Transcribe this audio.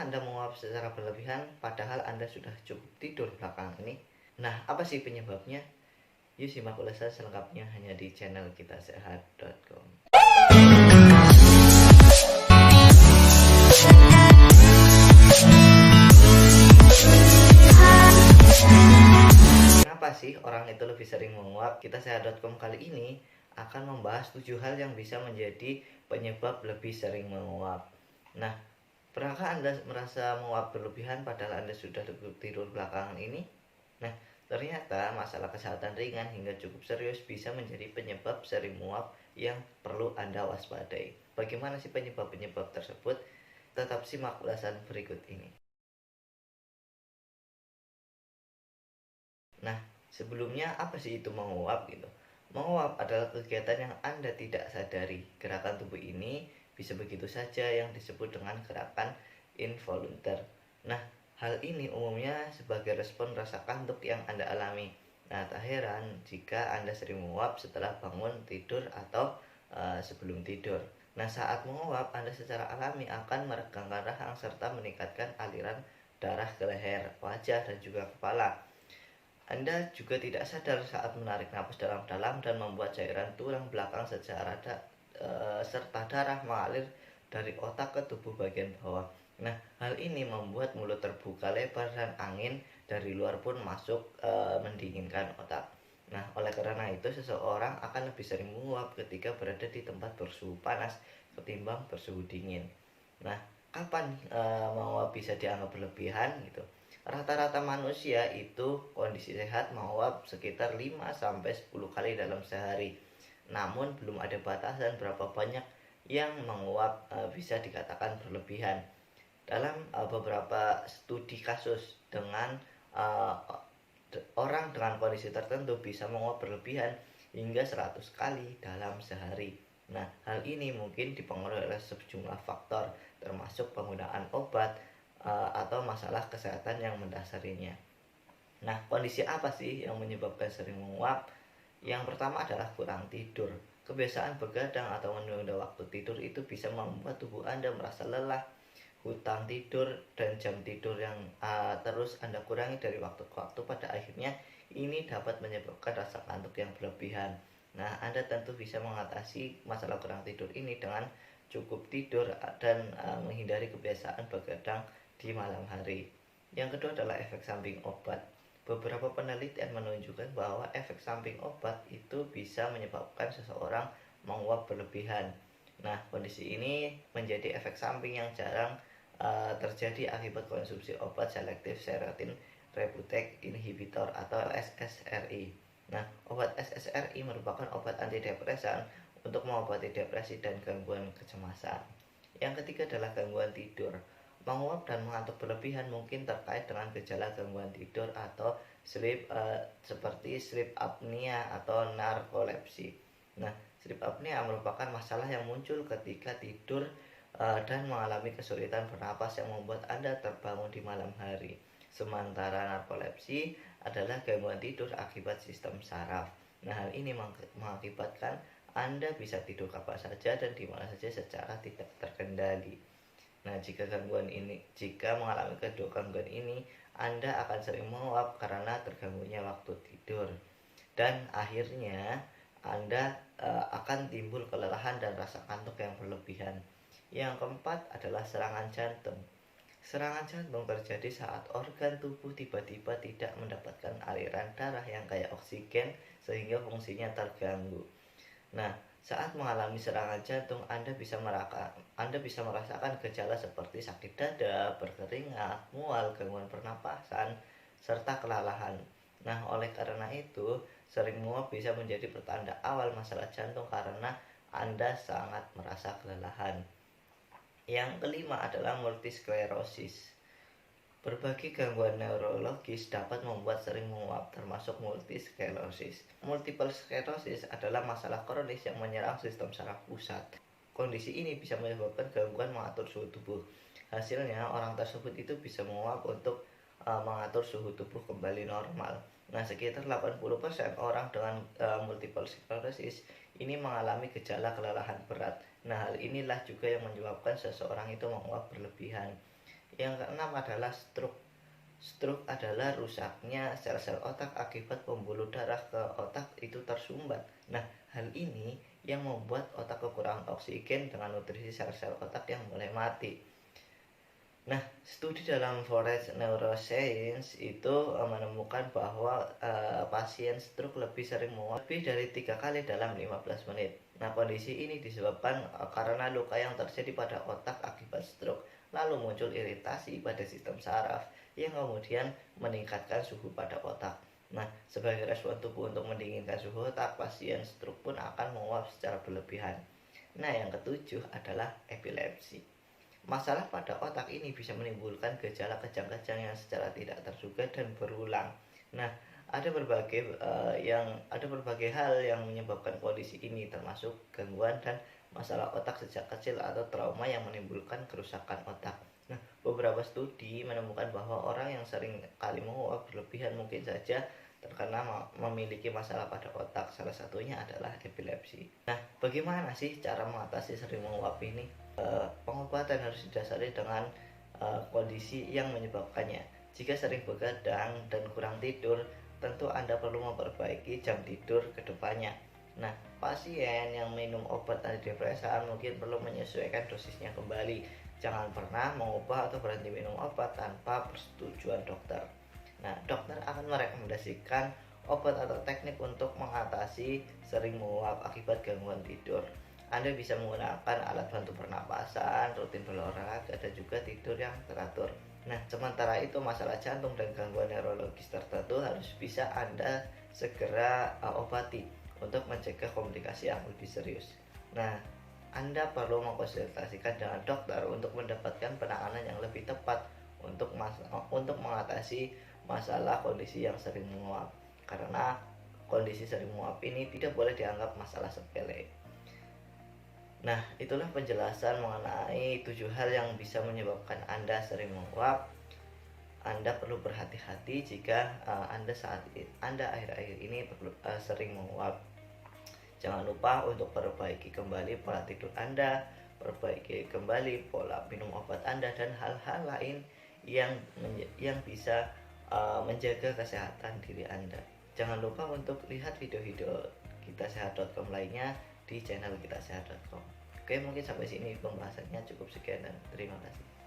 Anda menguap secara berlebihan padahal Anda sudah cukup tidur belakangan ini? Nah, apa sih penyebabnya? Yuk simak ulasan selengkapnya hanya di channel kitasehat.com. Kenapa sih orang itu lebih sering menguap? Kitasehat.com kali ini akan membahas 7 hal yang bisa menjadi penyebab lebih sering menguap. Nah, pernahkah Anda merasa menguap berlebihan padahal Anda sudah tidur belakangan ini? Nah, ternyata masalah kesehatan ringan hingga cukup serius bisa menjadi penyebab sering menguap yang perlu Anda waspadai. Bagaimana sih penyebab-penyebab tersebut? Tetap simak ulasan berikut ini. Nah, sebelumnya apa sih itu menguap gitu? Menguap adalah kegiatan yang Anda tidak sadari. Gerakan tubuh ini bisa begitu saja yang disebut dengan gerakan involunter. Nah, hal ini umumnya sebagai respon rasa kantuk yang Anda alami. Nah, tak heran jika Anda sering menguap setelah bangun tidur atau sebelum tidur. Nah, saat menguap, Anda secara alami akan meregangkan rahang serta meningkatkan aliran darah ke leher, wajah, dan juga kepala. Anda juga tidak sadar saat menarik napas dalam-dalam dan membuat cairan tulang belakang serta darah mengalir dari otak ke tubuh bagian bawah. Nah, hal ini membuat mulut terbuka lebar dan angin dari luar pun masuk mendinginkan otak. Nah, oleh karena itu seseorang akan lebih sering menguap ketika berada di tempat bersuhu panas ketimbang bersuhu dingin. Nah, kapan menguap bisa dianggap berlebihan gitu? Rata-rata manusia itu kondisi sehat menguap sekitar 5-10 kali dalam sehari. Namun belum ada batasan berapa banyak yang menguap bisa dikatakan berlebihan. Dalam beberapa studi kasus dengan uh, orang dengan kondisi tertentu bisa menguap berlebihan hingga 100 kali dalam sehari. Nah, hal ini mungkin dipengaruhi oleh sejumlah faktor termasuk penggunaan obat atau masalah kesehatan yang mendasarinya. Nah, kondisi apa sih yang menyebabkan sering menguap? Yang pertama adalah kurang tidur. Kebiasaan begadang atau menunda waktu tidur itu bisa membuat tubuh Anda merasa lelah. Hutang tidur dan jam tidur yang terus Anda kurangi dari waktu ke waktu pada akhirnya ini dapat menyebabkan rasa kantuk yang berlebihan. Nah, Anda tentu bisa mengatasi masalah kurang tidur ini dengan cukup tidur dan menghindari kebiasaan begadang di malam hari. Yang kedua adalah efek samping obat. Beberapa penelitian menunjukkan bahwa efek samping obat itu bisa menyebabkan seseorang menguap berlebihan. Nah, kondisi ini menjadi efek samping yang jarang terjadi akibat konsumsi obat selektif serotonin reuptake inhibitor atau SSRI. Nah, obat SSRI merupakan obat antidepresan untuk mengobati depresi dan gangguan kecemasan. Yang ketiga adalah gangguan tidur. Menguap dan mengantuk berlebihan mungkin terkait dengan gejala gangguan tidur atau seperti sleep apnea atau narkolepsi. Nah, sleep apnea merupakan masalah yang muncul ketika tidur dan mengalami kesulitan bernapas yang membuat Anda terbangun di malam hari. Sementara narkolepsi adalah gangguan tidur akibat sistem saraf. Nah, hal ini mengakibatkan Anda bisa tidur kapan saja dan di mana saja secara tidak terkendali. Nah, jika mengalami kedua gangguan ini, Anda akan sering menguap karena terganggunya waktu tidur. Dan akhirnya Anda akan timbul kelelahan dan rasa kantuk yang berlebihan. Yang keempat adalah serangan jantung. Serangan jantung terjadi saat organ tubuh tiba-tiba tidak mendapatkan aliran darah yang kaya oksigen sehingga fungsinya terganggu. Nah, saat mengalami serangan jantung, Anda bisa merasakan gejala seperti sakit dada, berkeringat, mual, gangguan pernapasan, serta kelelahan. Nah, oleh karena itu, sering menguap bisa menjadi pertanda awal masalah jantung karena Anda sangat merasa kelelahan. Yang kelima adalah multisklerosis. Berbagai gangguan neurologis dapat membuat sering menguap, termasuk multisklerosis. Multiple sklerosis adalah masalah kronis yang menyerang sistem saraf pusat. Kondisi ini bisa menyebabkan gangguan mengatur suhu tubuh. Hasilnya, orang tersebut itu bisa menguap untuk mengatur suhu tubuh kembali normal. Nah, sekitar 80% orang dengan multiple sklerosis ini mengalami gejala kelelahan berat. Nah, hal inilah juga yang menyebabkan seseorang itu menguap berlebihan. Yang keenam adalah stroke. Stroke adalah rusaknya sel-sel otak akibat pembuluh darah ke otak itu tersumbat. Nah, hal ini yang membuat otak kekurangan oksigen dengan nutrisi sel-sel otak yang mulai mati. Nah, studi dalam Forest Neuroscience itu menemukan bahwa pasien stroke lebih sering menguap lebih dari 3 kali dalam 15 menit. Nah, kondisi ini disebabkan karena luka yang terjadi pada otak akibat stroke, lalu muncul iritasi pada sistem saraf yang kemudian meningkatkan suhu pada otak. Nah, sebagai respon tubuh untuk mendinginkan suhu otak, pasien stroke pun akan menguap secara berlebihan. Nah, yang ketujuh adalah epilepsi. Masalah pada otak ini bisa menimbulkan gejala kejang-kejang yang secara tidak terduga dan berulang. Nah, ada berbagai hal yang menyebabkan kondisi ini, termasuk gangguan dan masalah otak sejak kecil atau trauma yang menimbulkan kerusakan otak. Nah, beberapa studi menemukan bahwa orang yang sering kali menguap berlebihan mungkin saja terkena memiliki masalah pada otak. Salah satunya adalah epilepsi. Nah, bagaimana sih cara mengatasi sering menguap ini? Pengobatan harus didasari dengan kondisi yang menyebabkannya. Jika sering begadang dan kurang tidur, tentu Anda perlu memperbaiki jam tidur ke depannya. Nah, pasien yang minum obat antidepresan mungkin perlu menyesuaikan dosisnya kembali. Jangan pernah mengubah atau berhenti minum obat tanpa persetujuan dokter. Nah, dokter akan merekomendasikan obat atau teknik untuk mengatasi sering menguap akibat gangguan tidur. Anda bisa menggunakan alat bantu pernapasan, rutin berolahraga, dan juga tidur yang teratur. Nah, sementara itu masalah jantung dan gangguan neurologis tertentu harus bisa Anda segera obati untuk mencegah komplikasi yang lebih serius. Nah, Anda perlu mengkonsultasikan dengan dokter untuk mendapatkan penanganan yang lebih tepat untuk mengatasi masalah kondisi yang sering menguap. Karena kondisi sering menguap ini tidak boleh dianggap masalah sepele. Nah, itulah penjelasan mengenai 7 hal yang bisa menyebabkan Anda sering menguap. Anda perlu berhati-hati jika Anda akhir-akhir ini sering menguap. Jangan lupa untuk perbaiki kembali pola tidur Anda, perbaiki kembali pola minum obat Anda, dan hal-hal lain yang bisa menjaga kesehatan diri Anda. Jangan lupa untuk lihat video-video kitasehat.com lainnya di channel kitasehat.com. Oke, mungkin sampai sini pembahasannya, cukup sekian dan terima kasih.